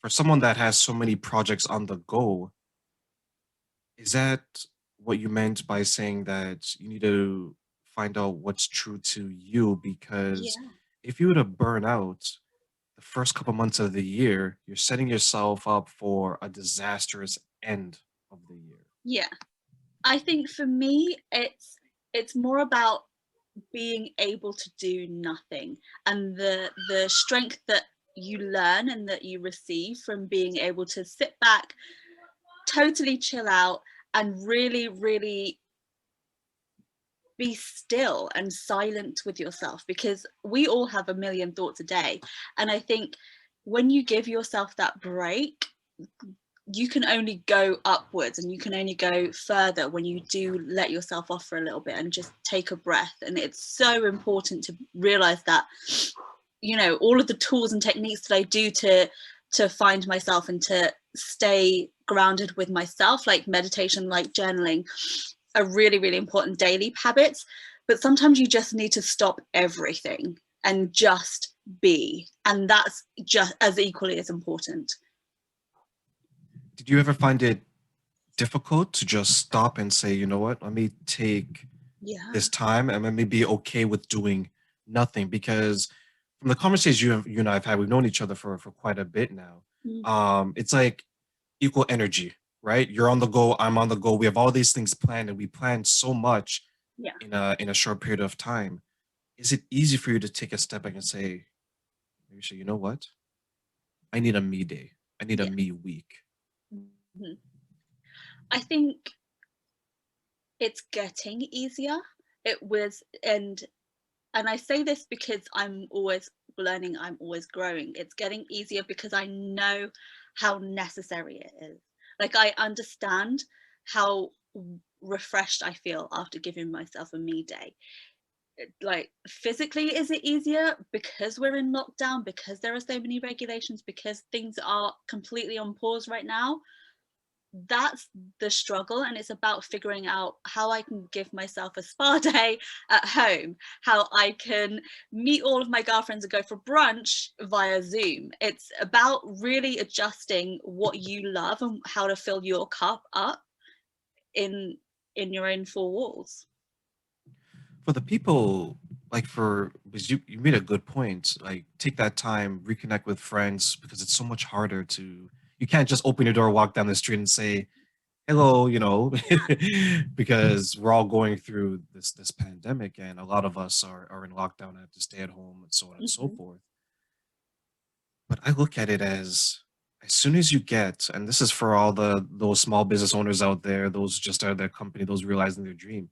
for someone that has so many projects on the go, is that what you meant by saying that you need to find out what's true to you? Because Yeah. if you were to burn out the first couple months of the year, you're setting yourself up for a disastrous end of the year. Yeah. I think for me, it's more about being able to do nothing, and the strength that you learn and that you receive from being able to sit back, totally chill out, and really, really be still and silent with yourself, because we all have a million thoughts a day. And I think when you give yourself that break, you can only go upwards and you can only go further when you do let yourself off for a little bit and just take a breath. And it's so important to realize that, all of the tools and techniques that I do to find myself and to stay grounded with myself, like meditation, like journaling, are really, really important daily habits. But sometimes you just need to stop everything and just be. And that's just as equally as important. Did you ever find it difficult to just stop and say, you know what, let me take Yeah. this time and let me be okay with doing nothing? Because from the conversations you and I have had, we've known each other for quite a bit now. Mm. It's like equal energy, right? You're on the go, I'm on the go. We have all these things planned, and we plan so much Yeah. in a short period of time. Is it easy for you to take a step back and say, Marisha, you know what? I need a me day. I need a Yeah. me week. Mhm. I think it's getting easier. It was, and I say this because I'm always learning, I'm always growing. It's getting easier because I know how necessary it is. Like, I understand how refreshed I feel after giving myself a me day. Like, physically, is it easier because we're in lockdown, because there are so many regulations, because things are completely on pause right now? That's the struggle, and it's about figuring out how I can give myself a spa day at home, how I can meet all of my girlfriends and go for brunch via Zoom. It's about really adjusting what you love and how to fill your cup up in in your own four walls. For the people, like, for because you made a good point, like, take that time, reconnect with friends, because it's so much harder to, you can't just open your door, walk down the street and say hello, because we're all going through this pandemic, and a lot of us are in lockdown and have to stay at home and so on and so Mhm. forth. But I look at it as soon as you get, and this is for all those small business owners out there, those just started their company, those realizing their dream.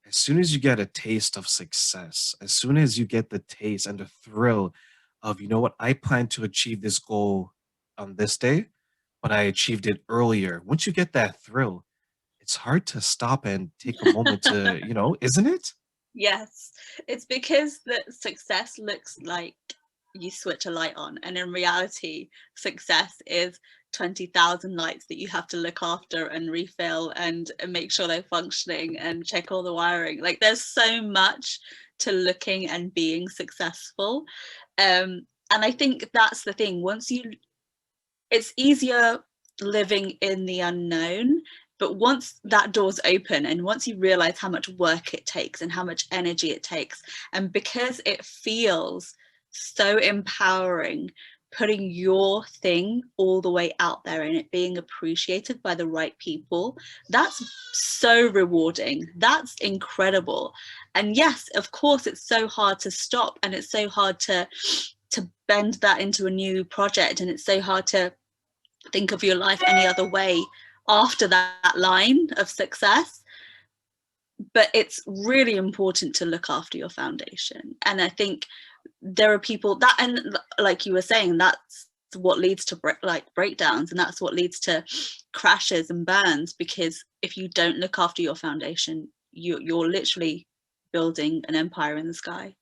As soon as you get a taste of success, as soon as you get the taste and the thrill of, you know what, I plan to achieve this goal on this day, but I achieved it earlier. Once you get that thrill, it's hard to stop and take a moment to, isn't it? Yes, it's because the success looks like you switch a light on, and in reality, success is 20,000 lights that you have to look after and refill and make sure they're functioning and check all the wiring. Like, there's so much to looking and being successful. And I think that's the thing. It's easier living in the unknown, but once that door's open and once you realize how much work it takes and how much energy it takes, and because it feels so empowering, putting your thing all the way out there and it being appreciated by the right people, that's so rewarding. That's incredible. And yes, of course, it's so hard to stop, and it's so hard to bend that into a new project, and it's so hard to think of your life any other way after that line of success. But it's really important to look after your foundation. And I think there are people that, and like you were saying, that's what leads to breakdowns, and that's what leads to crashes and burns, because if you don't look after your foundation, you're literally building an empire in the sky.